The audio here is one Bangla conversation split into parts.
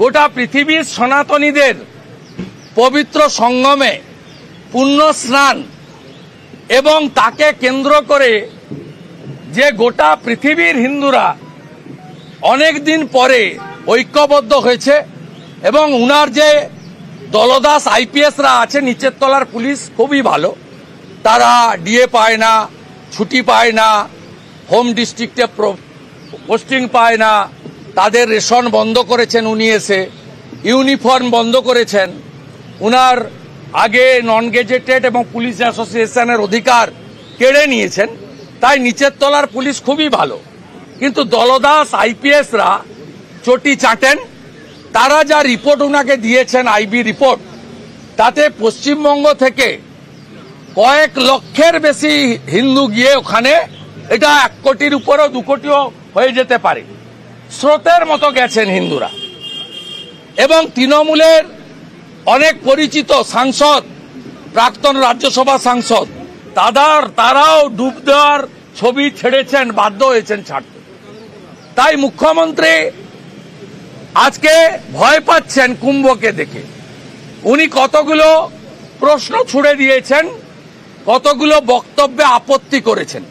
গোটা পৃথিবীর সনাতনীদের পবিত্র সঙ্গমে পুণ্য স্নান এবং তাকে কেন্দ্র করে যে গোটা পৃথিবীর হিন্দুরা অনেক দিন পরে ঐক্যবদ্ধ হয়েছে এবং উনার যে দলদাস আইপিএসরা আছে নিচের তলার পুলিশ খুবই ভালো, তারা ডিএ পায় না, ছুটি পায় না, হোম ডিস্ট্রিক্টে পোস্টিং পায় না, তাদের রেশন বন্ধ করেছেন উনি এসে, ইউনিফর্ম বন্ধ করেছেন, উনার আগে নন গেজেটেড এবং পুলিশ অ্যাসোসিয়েশনের অধিকার কেড়ে নিয়েছেন। তাই নিচের তলার পুলিশ খুবই ভালো, কিন্তু দলদাস আইপিএসরা চটি চাটেন। তারা যা রিপোর্ট ওনাকে দিয়েছেন আইবি রিপোর্ট, তাতে পশ্চিমবঙ্গ থেকে কয়েক লক্ষের বেশি হিন্দু গিয়ে ওখানে, এটা 1 কোটির উপরেও 2 কোটিও হয়ে যেতে পারে, স্রোতের মতো গেছেন হিন্দুরা। এবং তৃণমূলের অনেক পরিচিত সাংসদ, প্রাক্তন রাজ্যসভা সাংসদ, তারাও ডুব দেওয়ার ছবি ছেড়েছেন, বাধ্য হয়েছেন ছাড়তে। তাই মুখ্যমন্ত্রী আজকে ভয় পাচ্ছেন কুম্ভকে দেখে। উনি কতগুলো প্রশ্ন ছুড়ে দিয়েছেন, কতগুলো বক্তব্যে আপত্তি করেছেন।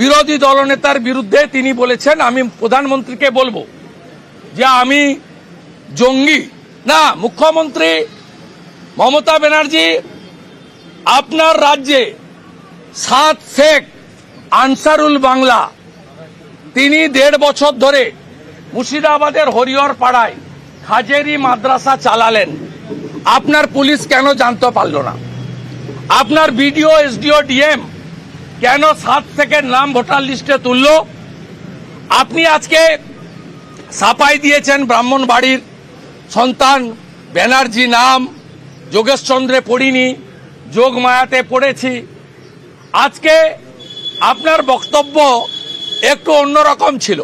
বিরোধী দলনেতার বিরুদ্ধে তিনি বলেছেন, আমি প্রধানমন্ত্রীকে বলবো যে আমি জঙ্গি না। মুখ্যমন্ত্রী মমতা ব্যানার্জি, আপনার রাজ্যে 7 শেখ আনসারুল বাংলা, তিনি 1.5 বছর ধরে মুর্শিদাবাদের হরিহর পাড়ায় হাজেরি মাদ্রাসা চালালেন। আপনার পুলিশ কেন জানতে পারল না? আপনার বিডিও, এসডিও, ডিএম কেন 7 শেখের নাম ভোটার লিস্টে তুলল? আপনি আজকে ছাপাই দিয়েছেন ব্রাহ্মণবাড়ির সন্তান ব্যানার্জি নাম, যোগেশচন্দ্রে পড়িনি, যোগমায়াতে পড়েছি। আজকে আপনার বক্তব্য একটু অন্যরকম ছিল।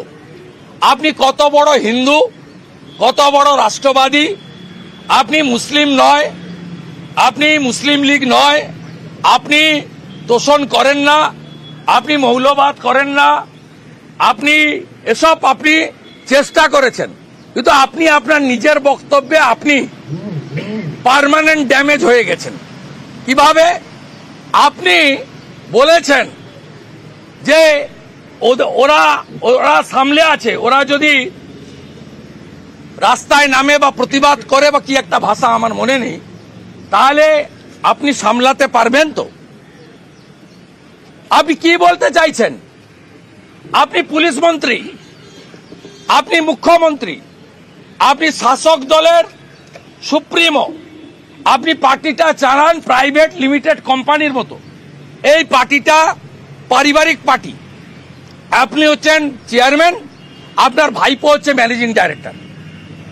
আপনি কত বড় হিন্দু, কত বড় রাষ্ট্রবাদী, আপনি মুসলিম নয়, আপনি মুসলিম লীগ নয়, আপনি তোষণ করেন না, আপনি মৌলবাদ করেন না, আপনি এসব আপনি চেষ্টা করেছেন, কিন্তু আপনি আপনার নিজের বক্তব্যে আপনি পার্মানেন্ট ড্যামেজ হয়ে গেছেন। কিভাবে? আপনি বলেছেন যে ওরা সামলে আছে, ওরা যদি রাস্তায় নামে বা প্রতিবাদ করে বা কি একটা ভাষা আমার মনে নেই, তাহলে আপনি সামলাতে পারবেন তো? আপনি কি বলতে চাইছেন? আপনি পুলিশ মন্ত্রী, আপনি মুখ্যমন্ত্রী, আপনি শাসক দলের সুপ্রিমো, আপনি পার্টিটা চালান প্রাইভেট লিমিটেড কোম্পানির মতো। এই পার্টিটা পারিবারিক পার্টি, আপনি হচ্ছেন চেয়ারম্যান, আপনার ভাইপো হচ্ছে ম্যানেজিং ডাইরেক্টর।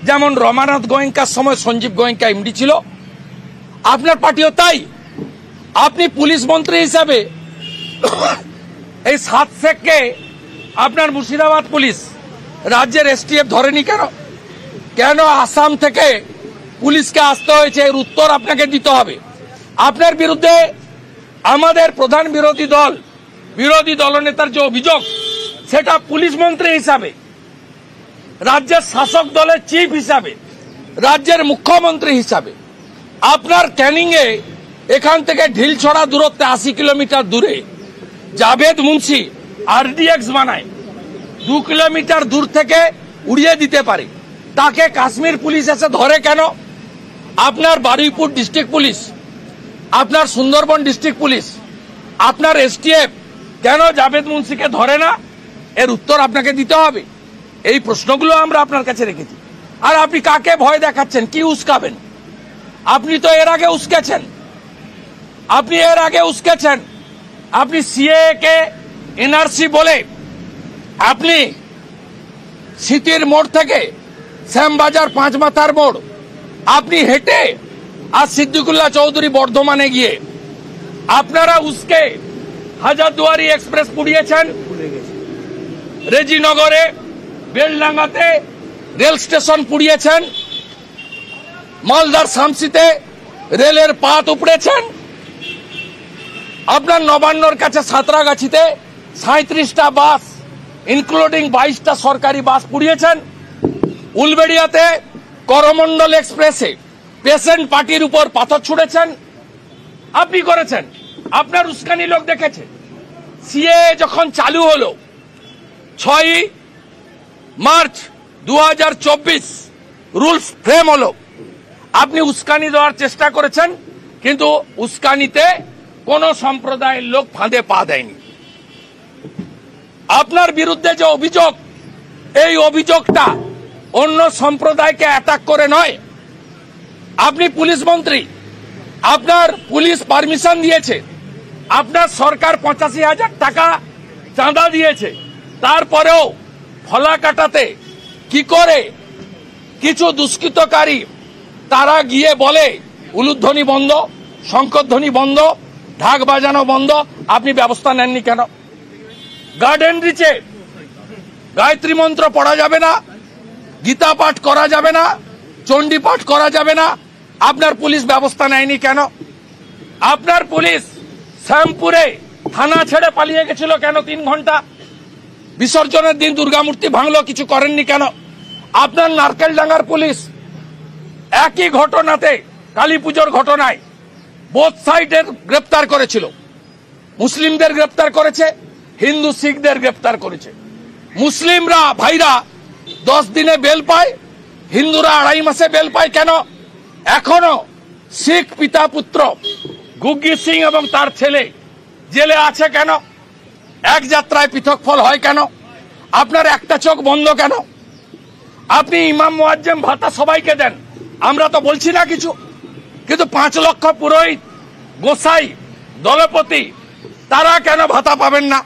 যেমন রমানাথ গোয়েঙ্কার সময় সঞ্জীব গোয়েঙ্কা এমডি ছিল, আপনার পার্টিও তাই। আপনি পুলিশ মন্ত্রী হিসাবে এই 7 শেখকে আপনার মুর্শিদাবাদ পুলিশ রাজ্যের এসটিএফ ধরেনি কেন? কেন আসাম থেকে পুলিশকে আসতে হয়েছে? এর উত্তর আপনাকে দিতে হবে। আপনার বিরুদ্ধে আমাদের প্রধান বিরোধী দলনেতার যে অভিযোগ, সেটা পুলিশ মন্ত্রী হিসাবে, রাজ্যের শাসক দলের চিফ হিসাবে, রাজ্যের মুখ্যমন্ত্রী হিসাবে আপনার ক্যানিংয়ে এখান থেকে ঢিলছড়া দূরত্বে 80 কিলোমিটার দূরে জাভেদ মুন্সি আরডিএক্স বানায়, 2 কিলোমিটার দূর থেকে উড়িয়ে দিতে পারে, তাকে কাশ্মীর পুলিশ এসে ধরে কেন? আপনার বারুইপুর ডিস্ট্রিক্ট পুলিশ, আপনার সুন্দরবন ডিস্ট্রিক্ট পুলিশ, আপনার এসটিএফ কেন জাভেদ মুন্সিকে ধরে না? এর উত্তর আপনাকে দিতে হবে। এই প্রশ্নগুলো আমরা আপনার কাছে রেখেছি। আর আপনি কাকে ভয় দেখাচ্ছেন? কি উস্কাবেন? আপনি তো এর আগে উস্কেছেন, আপনি সিএ কে এনআরসি বলে আপনি সিটির মোড় থেকে শ্যামবাজার 5 মাথার মোড় আপনি হেঁটে আর সিদ্দিকুল্লাহ চৌধুরী বর্ধমানে গিয়ে আপনারা উস্কে হাজারদুয়ারি এক্সপ্রেস পুড়িয়েছেন, রেজিনগরে বেলডাঙ্গাতে রেল স্টেশন পুড়িয়েছেন, মালদার শামসিতে রেলের পাত উপড়েছেন, আপনার নবান্নর কাছে সাঁতরাগাছিতে 37টা বাস ইনক্লুডিং 22টা সরকারি বাস পুড়িয়েছেন, উলবেড়িয়াতে করমণ্ডল এক্সপ্রেসে পেশেন্ট পার্টির উপর পাথর ছুঁড়েছেন, আপনি করেছেন, আপনার উস্কানি লোক দেখেছে। সিএ যখন চালু হলো 6 মার্চ 2024 রুলস ফ্রেম হলো, আপনি উস্কানি দেওয়ার চেষ্টা করেছেন, কিন্তু উস্কানিতে কোন সম্প্রদায়ের লোক ফাঁদে পা দেয়নি। আপনার বিরুদ্ধে যে অভিযোগ, এই অভিযোগটা অন্য সম্প্রদায়কে অ্যাটাক করে নয়। আপনি পুলিশ মন্ত্রী, আপনার পুলিশ পারমিশন দিয়েছে, আপনার সরকার 85,000 টাকা চাঁদা দিয়েছে, তারপরেও ফলাকাটাতে কি করে কিছু দুষ্কৃতকারী তারা গিয়ে বলে উলুধ্বনি বন্ধ, শঙ্করধ্বনি বন্ধ, ঢাক বাজানো বন্ধ, আপনি ব্যবস্থা নেননি কেন? গার্ডেন রিচে গায়ত্রী মন্ত্র পড়া যাবে না, গীতা পাঠ করা যাবে না, চণ্ডী পাঠ করা যাবে না, আপনার পুলিশ ব্যবস্থা নেয়নি কেন? আপনার পুলিশ শ্যামপুরে থানা ছেড়ে পালিয়ে গেছিল কেন 3 ঘন্টা? বিসর্জনের দিন দুর্গামূর্তি ভাঙলো, কিছু করেননি কেন? আপনার নারকেলডাঙ্গার পুলিশ একই ঘটনাতে, কালী পুজোর ঘটনায় বোথ সাইডের গ্রেপ্তার করেছিল, মুসলিমদের গ্রেপ্তার করেছে, হিন্দু শিখদের গ্রেপ্তার করেছে। মুসলিমরা ভাইরা 10 দিনে বেল পায়, হিন্দুরা 2.5 মাসে বেল পায় কেন? এখনো শিখ পিতা পুত্র গুগ্গি সিং এবং তার ছেলে জেলে আছে কেন? এক যাত্রায় পৃথক ফল হয় কেন? আপনার একটা চোখ বন্ধ কেন? আপনি ইমাম মুয়াজ্জেম ভাতা সবাইকে দেন, আমরা তো বলছি না কিছু, কিন্তু 5 লক্ষ পুরোহিত, গোসাই, দলপতি তারা কেন ভাতা পাবেন না?